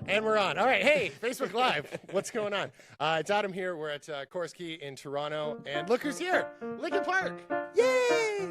And we're on. All right. Hey, Facebook Live. What's going on? It's Adam here. We're at Chorus Key in Toronto. And look who's here. Linkin Park. Yay!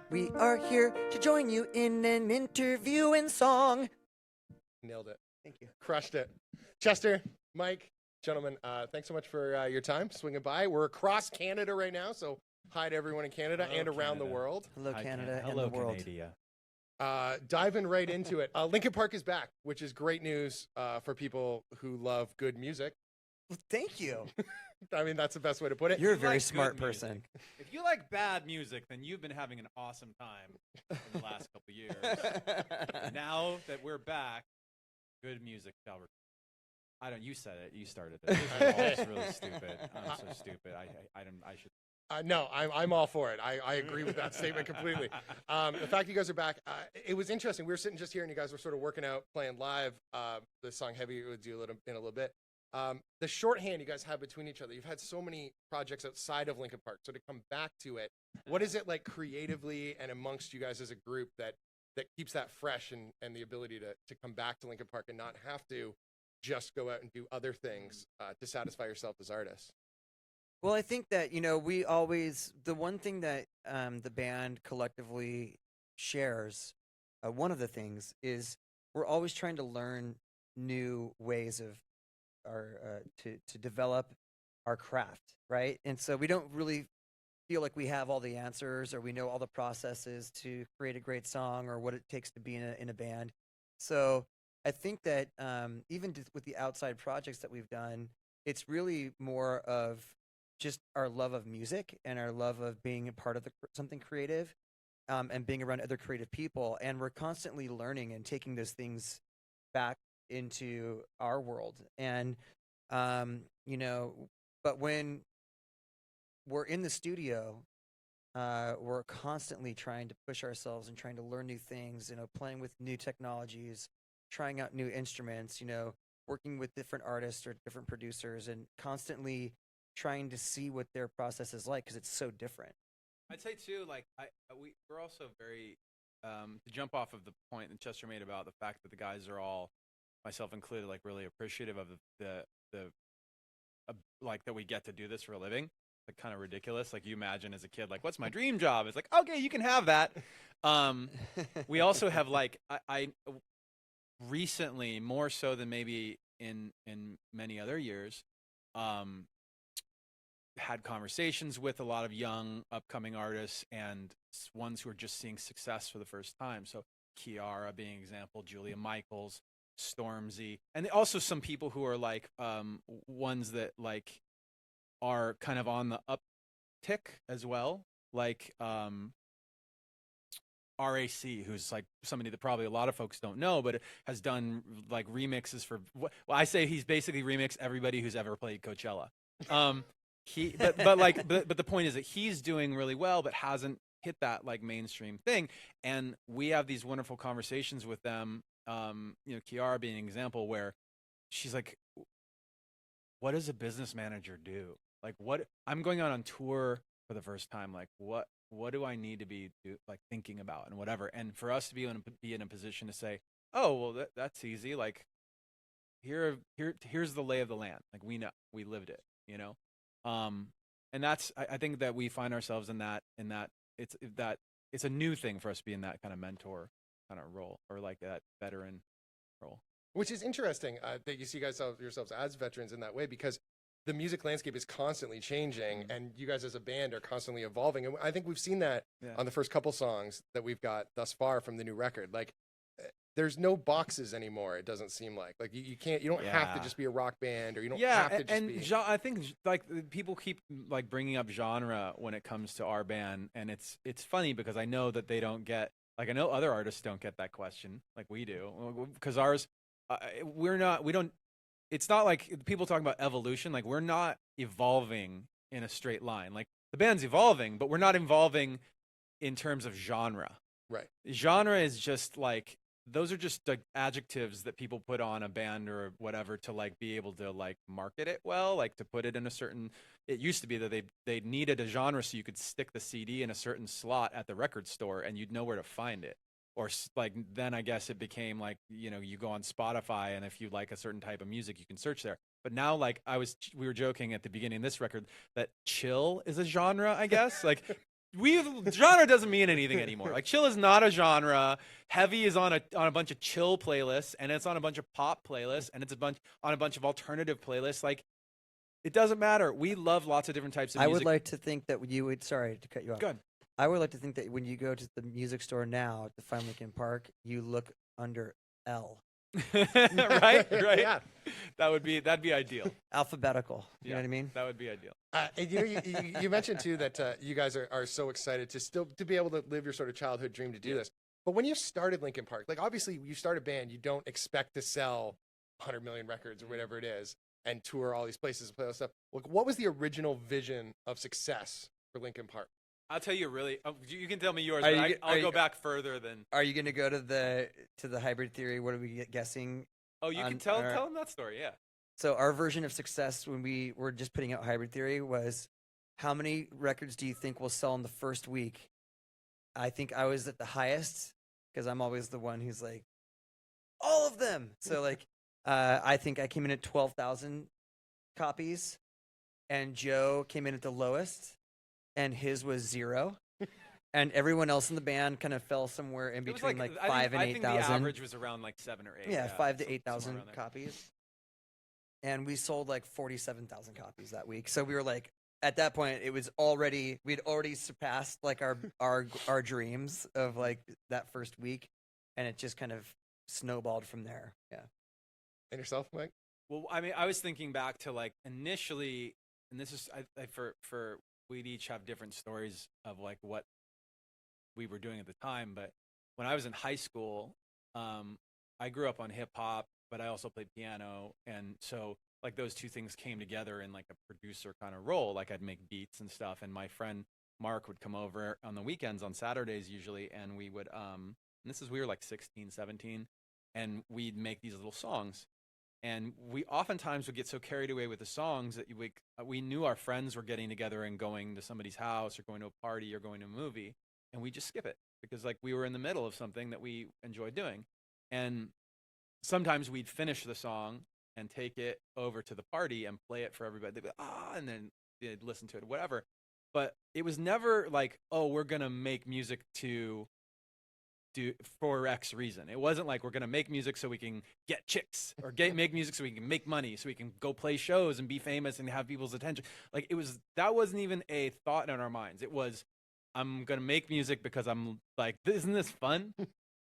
We are here to join you in an interview and song. Nailed it. Thank you. Crushed it. Chester, Mike, gentlemen, thanks so much for your time swinging by. We're across Canada right now, so hi to everyone in Canada and around the world. Hello, Canada and Hello, the world. Canada. Diving right into it. Linkin Park is back, which is great news for people who love good music. Well, thank you. I mean, that's the best way to put it. You're a You very like smart good person. music. If you like bad music, then you've been having an awesome time in the last couple years. Now that we're back, good music shall return. I don't. You said it. You started it. It's really stupid. I'm so stupid. I should. No, I'm all for it. I agree with that statement completely. The fact you guys are back, it was interesting. We were sitting just here, and you guys were sort of working out, playing live the song "Heavy" with you in a little bit. The shorthand you guys have between each other. You've had so many projects outside of Linkin Park, so to come back to it, what is it like creatively and amongst you guys as a group that keeps that fresh and the ability to come back to Linkin Park and not have to just go out and do other things to satisfy yourself as artists? Well, I think that, we always, the one thing that the band collectively shares, one of the things is we're always trying to learn new ways of to develop our craft, right? And so we don't really feel like we have all the answers or we know all the processes to create a great song or what it takes to be in a band. So I think that even with the outside projects that we've done, it's really more of just our love of music and our love of being a part of something creative and being around other creative people. And we're constantly learning and taking those things back into our world. And, but when we're in the studio, we're constantly trying to push ourselves and trying to learn new things, playing with new technologies, trying out new instruments, working with different artists or different producers and constantly trying to see what their process is like because it's so different. I'd say too, like we're also very to jump off of the point that Chester made about the fact that the guys are all, myself included, like really appreciative of the like that we get to do this for a living. Like kind of ridiculous. Like you imagine as a kid, like what's my dream job? It's like, okay, you can have that. We also have like I recently, more so than maybe in many other years, had conversations with a lot of young upcoming artists and ones who are just seeing success for the first time. So Kiara being an example, Julia Michaels, Stormzy, and also some people who are like ones that like are kind of on the uptick as well, like RAC, who's like somebody that probably a lot of folks don't know, but has done like remixes for, well, I say he's basically remixed everybody who's ever played Coachella. But the point is that he's doing really well, but hasn't hit that like mainstream thing. And we have these wonderful conversations with them. Kiara being an example where she's like, what does a business manager do? Like what I'm going on tour for the first time. Like what do I need to be like thinking about and whatever. And for us to be in a position to say, oh, well, that's easy. Like here's the lay of the land. Like we know, we lived it, and that's, I think that we find ourselves in that it's a new thing for us to be in that kind of mentor kind of role or like that veteran role. Which is interesting that you see yourselves as veterans in that way, because the music landscape is constantly changing and you guys as a band are constantly evolving. And I think we've seen that on the first couple songs that we've got thus far from the new record. Like there's no boxes anymore. It doesn't seem like you don't have to just be a rock band, or you don't have to just be. I think like people keep like bringing up genre when it comes to our band, and it's funny because I know that they don't get, like I know other artists don't get that question like we do, because ours it's not like people talking about evolution. Like we're not evolving in a straight line. Like the band's evolving, but we're not evolving in terms of genre. Right. Genre is just like, those are just like adjectives that people put on a band or whatever to like be able to like market it well, like to put it in a certain, it used to be that they needed a genre so you could stick the CD in a certain slot at the record store and you'd know where to find it. like then I guess it became like, you know, you go on Spotify and if you like a certain type of music, you can search there. But now, like we were joking at the beginning of this record that chill is a genre, I guess. Like genre doesn't mean anything anymore. Like chill is not a genre. Heavy is on a bunch of chill playlists, and it's on a bunch of pop playlists, and it's on a bunch of alternative playlists. Like it doesn't matter. We love lots of different types of I music. would like to think that you would. Sorry to cut you off. Good. I would like to think that when you go to the music store now to find Linkin Park, you look under L. right. Yeah. That'd be ideal. Alphabetical. You Yeah. know what I mean? That would be ideal. And you mentioned too that you guys are so excited to be able to live your sort of childhood dream to do this. But when you started Linkin Park, like obviously you start a band, you don't expect to sell 100 million records or whatever it is and tour all these places and play all this stuff. Like, what was the original vision of success for Linkin Park? I'll tell you really. You can tell me yours, Are but you- I'll are go you- back further than. Are you going to go to the hybrid theory? What are we guessing? Oh, you on can tell our- them that story. Yeah. So our version of success when we were just putting out hybrid theory was, how many records do you think will sell in the first week? I think I was at the highest because I'm always the one who's like, all of them. So like, I think I came in at 12,000 copies, and Joe came in at the lowest, and his was 0. And everyone else in the band kind of fell somewhere in It was between like I 5 and think 8,000. the average was around like 7 or 8. Yeah, 5 to somewhere 8,000 around there. copies. And we sold like 47,000 copies that week. So we were like, at that point, we'd already surpassed like our dreams of like that first week, and it just kind of snowballed from there. Yeah. And yourself, Mike? Well, I mean, I was thinking back to like initially, and this is for we'd each have different stories of like what we were doing at the time. But when I was in high school, I grew up on hip hop, but I also played piano, and so like those two things came together in like a producer kind of role. Like I'd make beats and stuff, and my friend Mark would come over on the weekends on Saturdays usually, and we would and we were like 16, 17, and we'd make these little songs. And we oftentimes would get so carried away with the songs that we knew our friends were getting together and going to somebody's house or going to a party or going to a movie, and we just skip it because like we were in the middle of something that we enjoyed doing. And sometimes we'd finish the song and take it over to the party and play it for everybody. They'd be and then they'd listen to it, whatever. But it was never like, oh, we're gonna make music to do for X reason. It wasn't like we're gonna make music so we can get chicks or make music so we can make money, so we can go play shows and be famous and have people's attention. Like that wasn't even a thought in our minds. It was, I'm gonna make music because I'm like, isn't this fun?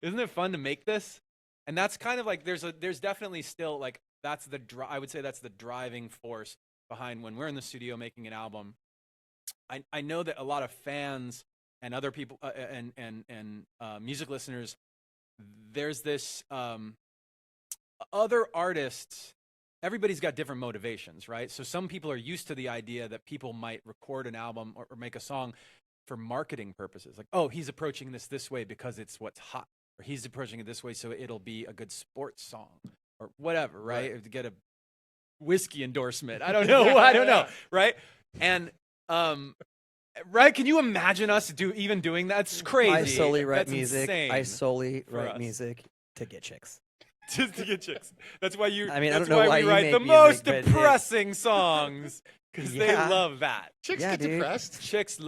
Isn't it fun to make this? And that's kind of like there's definitely still like I would say that's the driving force behind when we're in the studio making an album. I know that a lot of fans and other people and music listeners, there's this other artists. Everybody's got different motivations, right? So some people are used to the idea that people might record an album or make a song for marketing purposes. Like, oh, he's approaching this way because it's what's hot, or he's approaching it this way so it'll be a good sports song or whatever, right? To get a whiskey endorsement. I don't know. I don't know, right? And right? Can you imagine us doing that? It's crazy. I solely write That's music. insane I solely for write us. music to get chicks. Just to get chicks. That's why you. I mean, I that's don't know why we you write make the music, most but depressing songs because they Yeah. love that. Chicks Yeah, get dude. depressed. Chicks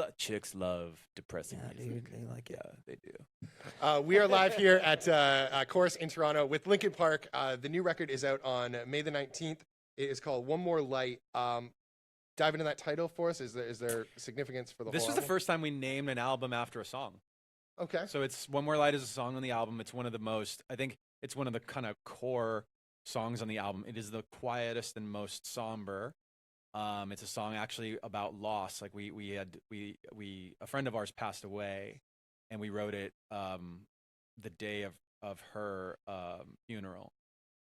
love depressing Yeah, music. dude, they like it. Yeah, they do. We are live here at Chorus in Toronto with Linkin Park. The new record is out on May the 19th. It is called One More Light. Dive into that title for us. Is there significance for the This whole was the album? first time we named an album after a song. Okay. So it's One More Light is a song on the album. It's one of the most, I think it's one of the kind of core songs on the album. It is the quietest and most somber. It's a song actually about loss. Like a friend of ours passed away, and we wrote it the day of her funeral.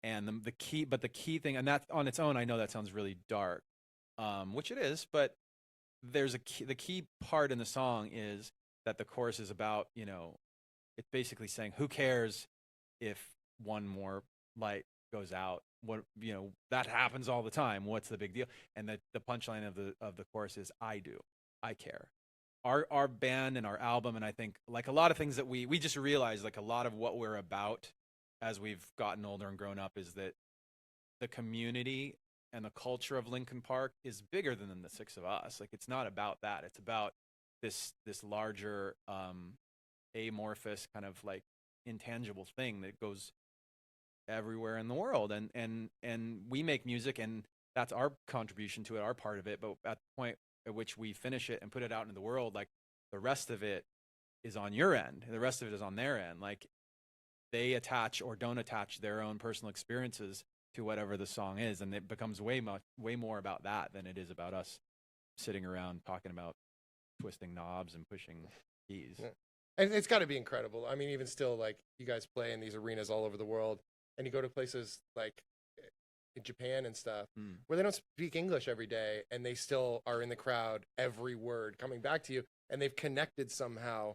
And the key thing, and that on its own, I know that sounds really dark, which it is, but there's the key part in the song is that the chorus is about, it's basically saying, who cares if one more light goes out? What, that happens all the time. What's the big deal? And the punchline of the chorus is, I do. I care. our band and our album, and I think like a lot of things that we just realized, like a lot of what we're about as we've gotten older and grown up is that the community and the culture of Linkin Park is bigger than the six of us. Like it's not about that. It's about this larger amorphous kind of like intangible thing that goes everywhere in the world. And we make music, and that's our contribution to it, our part of it. But at the point at which we finish it and put it out into the world, like the rest of it is on your end. The rest of it is on their end. Like they attach or don't attach their own personal experiences to whatever the song is, and it becomes way more about that than it is about us sitting around talking about twisting knobs and pushing keys. Yeah. And it's got to be incredible. I mean, even still, like you guys play in these arenas all over the world, and you go to places like in Japan and stuff where they don't speak English every day, and they still are in the crowd, every word coming back to you, and they've connected somehow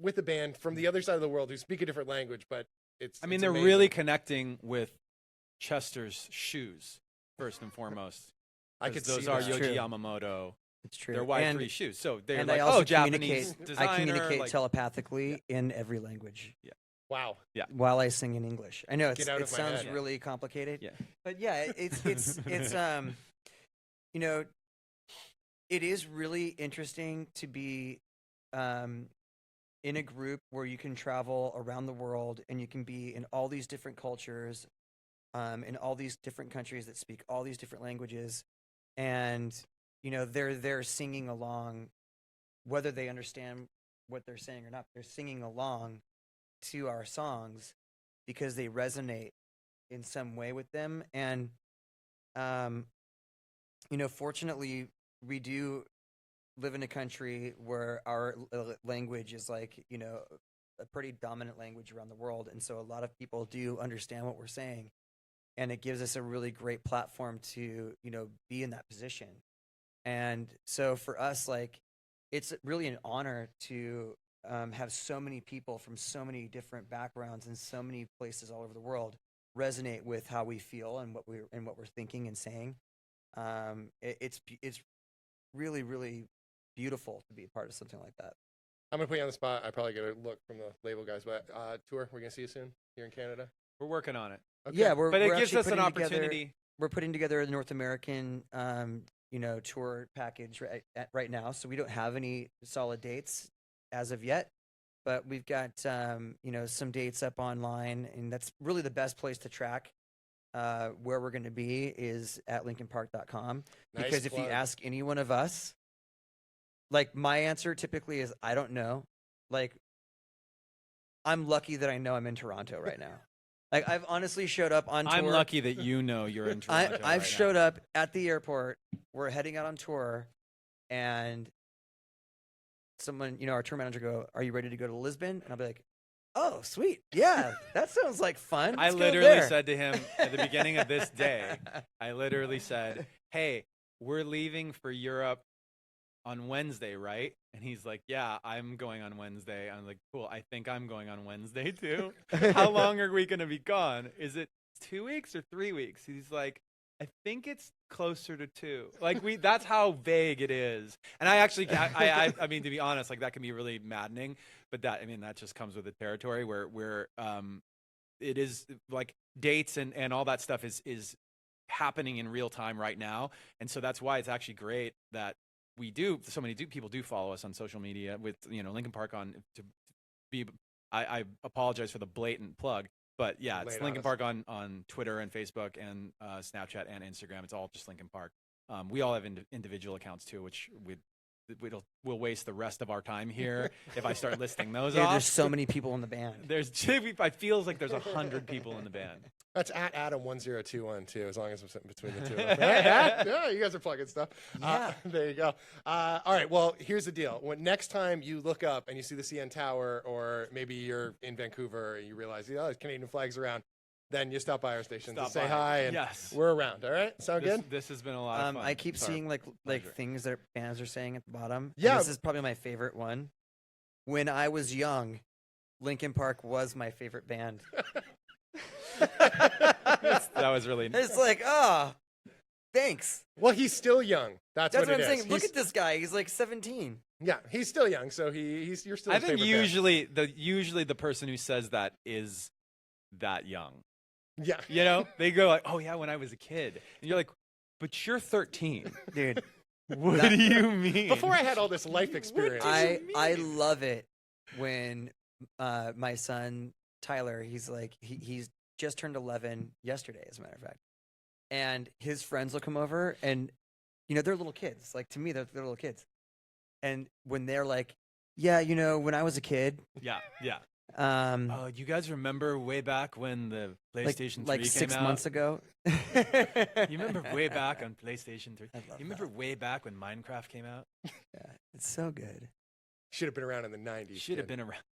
with a band from the other side of the world who speak a different language, but I mean, it's they're amazing. really connecting with Chester's shoes first and foremost. I could those see are that. Yoji True. Yamamoto. It's true. They're Y3 shoes, so they're and like, I also oh, Japanese communicate. designer. I communicate like, telepathically in every language. Yeah. Wow. Yeah. While I sing in English. I know Get out it of my sounds head. really complicated. Yeah. But yeah, it's you know, it is really interesting to be in a group where you can travel around the world and you can be in all these different cultures, in all these different countries that speak all these different languages, and you know they're singing along, whether they understand what they're saying or not. They're singing along to our songs because they resonate in some way with them. And you know, fortunately, we do live in a country where our language is like, you know, a pretty dominant language around the world, and so a lot of people do understand what we're saying, and it gives us a really great platform to, you know, be in that position. And so for us, like, it's really an honor to have so many people from so many different backgrounds and so many places all over the world resonate with how we feel and what we're thinking and saying. It's really, really beautiful to be a part of something like that. I'm going to put you on the spot. I probably get a look from the label guys, but tour, we're going to see you soon here in Canada. we're working on it. Okay. Yeah, But it we're gives actually us an putting together- opportunity. We're putting together a North American, you know, tour package right now. So we don't have any solid dates as of yet, but we've got, you know, some dates up online, and that's really the best place to track where we're going to be is at linkinpark.com. Nice Because if you plug. ask any one of us, like my answer typically is, I don't know. Like, I'm lucky that I know I'm in Toronto right now. Like, I've honestly showed up on tour. I'm lucky that you know you're in Toronto. I've showed up at the airport. We're heading out on tour, and someone, you know, our tour manager go, "Are you ready to go to Lisbon?" And I'll be like, "Oh, sweet, yeah, that sounds like fun." I Let's go literally there." said to him at the beginning of this day, I literally said, "Hey, we're leaving for Europe on Wednesday, right?" And he's like, "Yeah, I'm going on Wednesday." I'm like, "Cool, I think I'm going on Wednesday too." How long are we going to be gone? Is it 2 weeks or 3 weeks? He's like, "I think it's closer to 2." Like that's how vague it is. And I actually, I mean, to be honest, like that can be really maddening, but that just comes with the territory where it is like dates and all that stuff is happening in real time right now. And so that's why it's actually great that so many people do follow us on social media with, you know, Linkin Park I apologize for the blatant plug, but yeah, it's Lay it on Linkin us. Park on Twitter and Facebook and Snapchat and Instagram. It's all just Linkin Park. We all have individual accounts too, which we'll waste the rest of our time here if I start listing those Yeah, off. there's so many people in the band. I feels like there's 100 people in the band. That's at Adam1021 too, as long as I'm sitting between the two of them. Yeah, you guys are plugging stuff. Yeah. There you go. All right, well, here's the deal. Next time you look up and you see the CN Tower, or maybe you're in Vancouver and you realize, oh, there's Canadian flags around, then you stop by our station to Stop say by. hi, and Yes. we're around. All right, sound good? This has been a lot of fun. I keep Sorry. seeing like Pleasure. things that fans are saying at the bottom. And Yeah. this is probably my favorite one. When I was young, Linkin Park was my favorite band. That was really It's like, thanks. Well, he's still young. That's That's what what it I'm is. saying. Look at this guy. He's like 17. Yeah, he's still young, so you're still. I his think favorite band. usually the person who says that is that young. Yeah. You know, they go like, "Oh yeah, when I was a kid," and you're like, "But you're 13, Dude. What That- do you mean?" Before I had all this life experience. I love it when my son Tyler, he's like he's just turned 11 yesterday, as a matter of fact, and his friends will come over, and you know they're little kids. Like to me, they're little kids, and when they're like, yeah, you know, when I was a kid, Yeah. um, You guys remember way back when the PlayStation 3 like came 6 out? months ago. You remember way back on PlayStation 3? I love You remember way back when Minecraft came out? Yeah, it's so good. Should have been around in the 90s. Should have kid. been around.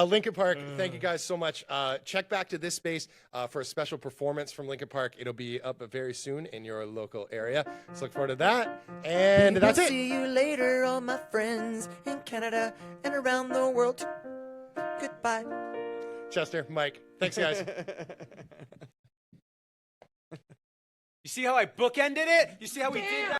Linkin Park, thank you guys so much. Check back to this space for a special performance from Linkin Park. It'll be up very soon in your local area. So look forward to that. And Maybe that's I'll it. See you later, all my friends in Canada and around the world. Goodbye. Chester, Mike, thanks, guys. You see how I bookended it? You see how we did that?